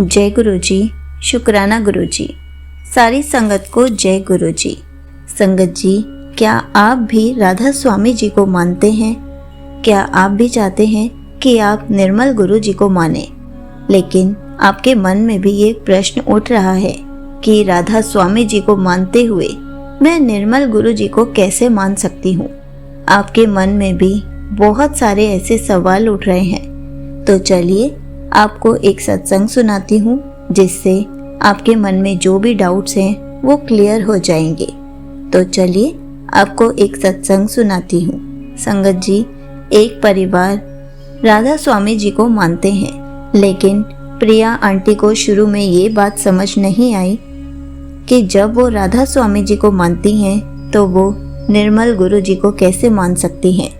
जय गुरु जी। शुक्राना गुरु जी। सारी संगत को जय गुरु जी। संगत जी, क्या आप भी राधा स्वामी जी को मानते हैं? क्या आप भी चाहते हैं कि आप निर्मल गुरु जी को माने? लेकिन आपके मन में भी ये प्रश्न उठ रहा है कि राधा स्वामी जी को मानते हुए मैं निर्मल गुरु जी को कैसे मान सकती हूँ? आपके मन में भी बहुत सारे ऐसे सवाल उठ रहे हैं। तो चलिए आपको एक सत्संग सुनाती हूँ जिससे आपके मन में जो भी डाउट्स हैं वो क्लियर हो जाएंगे। तो चलिए आपको एक सत्संग सुनाती हूँ। संगत जी, एक परिवार राधा स्वामी जी को मानते हैं, लेकिन प्रिया आंटी को शुरू में ये बात समझ नहीं आई कि जब वो राधा स्वामी जी को मानती हैं तो वो निर्मल गुरु जी को कैसे मान सकती हैं।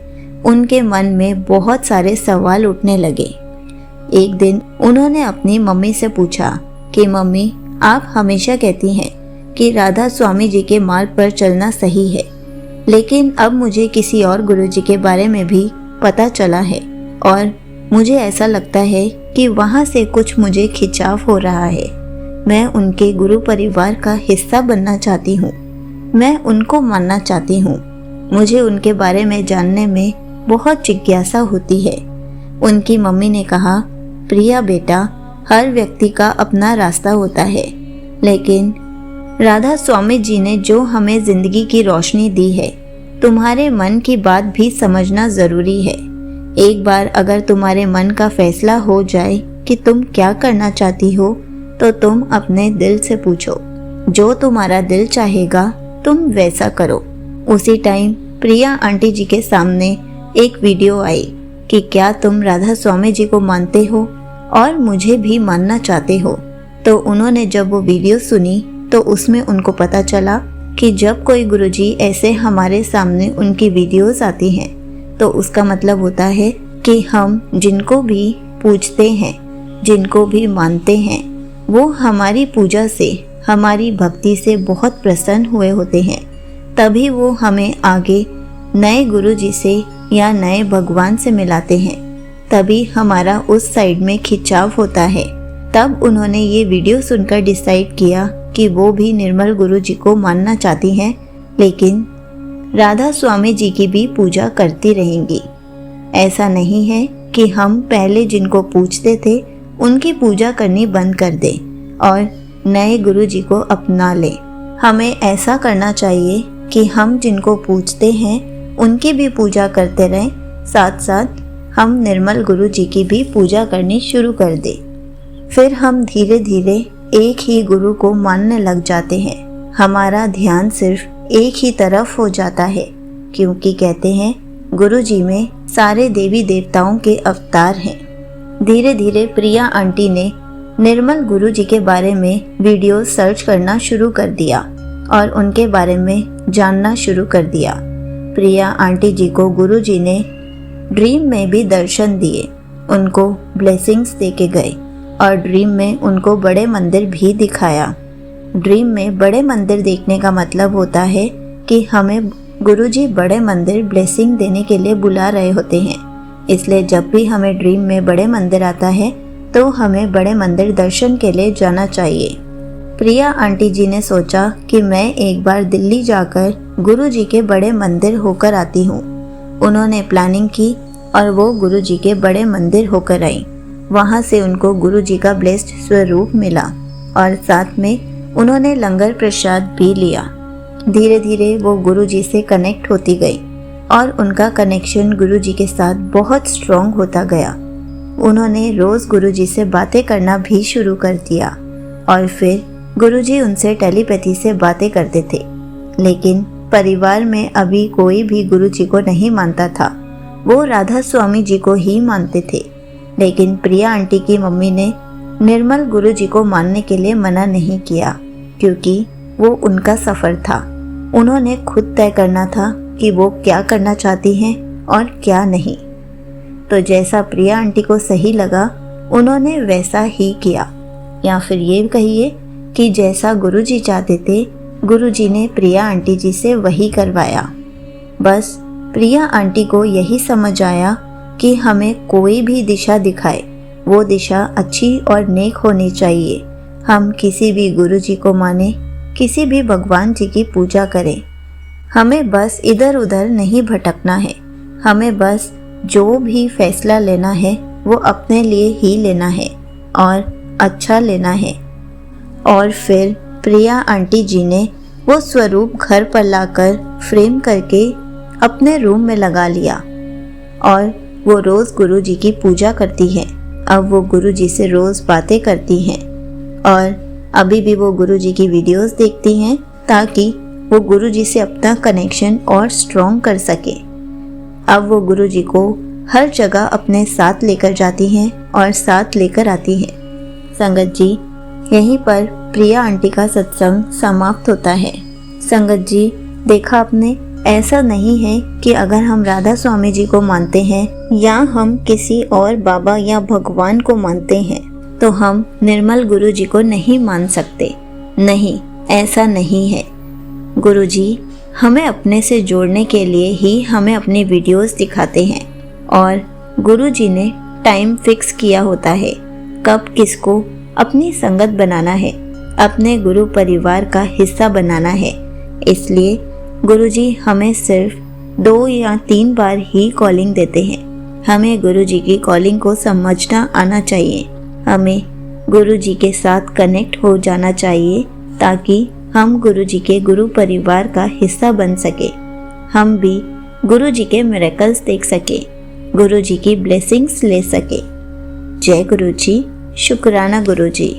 उनके मन में बहुत सारे सवाल उठने लगे। एक दिन उन्होंने अपनी मम्मी से पूछा कि मम्मी, आप हमेशा कहती हैं कि राधा स्वामी जी के मार्ग पर चलना सही है, लेकिन अब मुझे किसी और गुरु जी के बारे में भी पता चला है और मुझे ऐसा लगता है कि वहाँ से कुछ मुझे खिंचाव हो रहा है। मैं उनके गुरु परिवार का हिस्सा बनना चाहती हूँ। मैं उनको मानना चाहती हूँ। मुझे उनके बारे में जानने में बहुत जिज्ञासा होती है। उनकी मम्मी ने कहा, प्रिया बेटा, हर व्यक्ति का अपना रास्ता होता है, लेकिन राधा स्वामी जी ने जो हमें जिंदगी की रोशनी दी है, तुम्हारे मन की बात भी समझना जरूरी है। एक बार अगर तुम्हारे मन का फैसला हो जाए कि तुम क्या करना चाहती हो, तो तुम अपने दिल से पूछो। जो तुम्हारा दिल चाहेगा तुम वैसा करो। उसी टाइम प्रिया आंटी जी के सामने एक वीडियो आई कि क्या तुम राधा स्वामी जी को मानते हो और मुझे भी मानना चाहते हो। तो उन्होंने जब वो वीडियो सुनी तो उसमें उनको पता चला कि जब कोई गुरुजी ऐसे हमारे सामने उनकी वीडियोस आती हैं तो उसका मतलब होता है कि हम जिनको भी पूजते हैं, जिनको भी मानते हैं, वो हमारी पूजा से, हमारी भक्ति से बहुत प्रसन्न हुए होते हैं। तभी वो हमें आगे नए गुरुजी से या नए भगवान से मिलाते हैं। तभी हमारा उस साइड में खिंचाव होता है। तब उन्होंने ये वीडियो सुनकर डिसाइड किया कि वो भी निर्मल गुरु जी को मानना चाहती हैं, लेकिन राधा स्वामी जी की भी पूजा करती रहेंगी। ऐसा नहीं है कि हम पहले जिनको पूजते थे उनकी पूजा करनी बंद कर दें और नए गुरु जी को अपना लें। हमें ऐसा करना चाहिए कि हम जिनको पूजते हैं उनकी भी पूजा करते रहें, साथ साथ हम निर्मल गुरु जी की भी पूजा करनी शुरू कर दें। फिर हम धीरे धीरे एक ही गुरु को मानने लग जाते हैं। हमारा ध्यान सिर्फ एक ही तरफ हो जाता है, क्योंकि कहते हैं गुरु जी में सारे देवी देवताओं के अवतार हैं। धीरे धीरे प्रिया आंटी ने निर्मल गुरु जी के बारे में वीडियो सर्च करना शुरू कर दिया और उनके बारे में जानना शुरू कर दिया। प्रिया आंटी जी को गुरु जी ने ड्रीम में भी दर्शन दिए, उनको ब्लेसिंग्स दे के गए और ड्रीम में उनको बड़े मंदिर भी दिखाया। ड्रीम में बड़े मंदिर देखने का मतलब होता है कि हमें गुरुजी बड़े मंदिर ब्लेसिंग देने के लिए बुला रहे होते हैं। इसलिए जब भी हमें ड्रीम में बड़े मंदिर आता है तो हमें बड़े मंदिर दर्शन के लिए जाना चाहिए। प्रिया आंटी जी ने सोचा कि मैं एक बार दिल्ली जाकर गुरुजी के बड़े मंदिर होकर आती हूँ। उन्होंने प्लानिंग की और वो गुरुजी के बड़े मंदिर होकर आई। वहाँ से उनको गुरुजी का ब्लेस्ड स्वरूप मिला और साथ में उन्होंने लंगर प्रसाद भी लिया। धीरे धीरे वो गुरुजी से कनेक्ट होती गई और उनका कनेक्शन गुरुजी के साथ बहुत स्ट्रॉन्ग होता गया। उन्होंने रोज़ गुरुजी से बातें करना भी शुरू कर दिया और फिर गुरुजी उनसे टेलीपैथी से बातें करते थे। लेकिन परिवार में अभी कोई भी गुरुजी को नहीं मानता था। वो राधा स्वामी जी को ही मानते थे। लेकिन प्रिया आंटी की मम्मी ने निर्मल गुरु जी को मानने के लिए मना नहीं किया, क्योंकि वो उनका सफ़र था। उन्होंने खुद तय करना था कि वो क्या करना चाहती हैं और क्या नहीं। तो जैसा प्रिया आंटी को सही लगा उन्होंने वैसा ही किया, या फिर ये कहिए कि जैसा गुरुजी चाहते थे गुरुजी ने प्रिया आंटी जी से वही करवाया। बस प्रिया आंटी को यही समझ आया कि हमें कोई भी दिशा दिखाए वो दिशा अच्छी और नेक होनी चाहिए। हम किसी भी गुरु जी को माने, किसी भी भगवान जी की पूजा करें। हमें बस इधर उधर नहीं भटकना है। हमें बस जो भी फैसला लेना है वो अपने लिए ही लेना है और अच्छा लेना है। और फिर प्रिया आंटी जी ने वो स्वरूप घर पर लाकर फ्रेम करके अपने रूम में लगा लिया और वो रोज़ गुरु जी की पूजा करती है। अब वो गुरु जी से रोज़ बातें करती हैं और अभी भी वो गुरु जी की वीडियोस देखती हैं ताकि वो गुरु जी से अपना कनेक्शन और स्ट्रॉन्ग कर सके। अब वो गुरु जी को हर जगह अपने साथ लेकर जाती हैं और साथ लेकर आती हैं। संगत जी, यहीं पर प्रिया आंटी का सत्संग समाप्त होता है। संगत जी, देखा आपने, ऐसा नहीं है कि अगर हम राधा स्वामी जी को मानते हैं या हम किसी और बाबा या भगवान को मानते हैं तो हम निर्मल गुरु जी को नहीं मान सकते। नहीं, ऐसा नहीं है। गुरु जी हमें अपने से जोड़ने के लिए ही हमें अपनी वीडियोस दिखाते हैं और गुरु जी ने टाइम फिक्स किया होता है कब किसको अपनी संगत बनाना है, अपने गुरु परिवार का हिस्सा बनाना है। इसलिए गुरुजी हमें सिर्फ 2 या 3 बार ही कॉलिंग देते हैं। हमें गुरुजी की कॉलिंग को समझना आना चाहिए। हमें गुरुजी के साथ कनेक्ट हो जाना चाहिए ताकि हम गुरुजी के गुरु परिवार का हिस्सा बन सके। हम भी गुरुजी के मिरेकल्स देख सके, गुरुजी की ब्लेसिंग्स ले सके। जय गुरुजी, शुक्राना गुरुजी।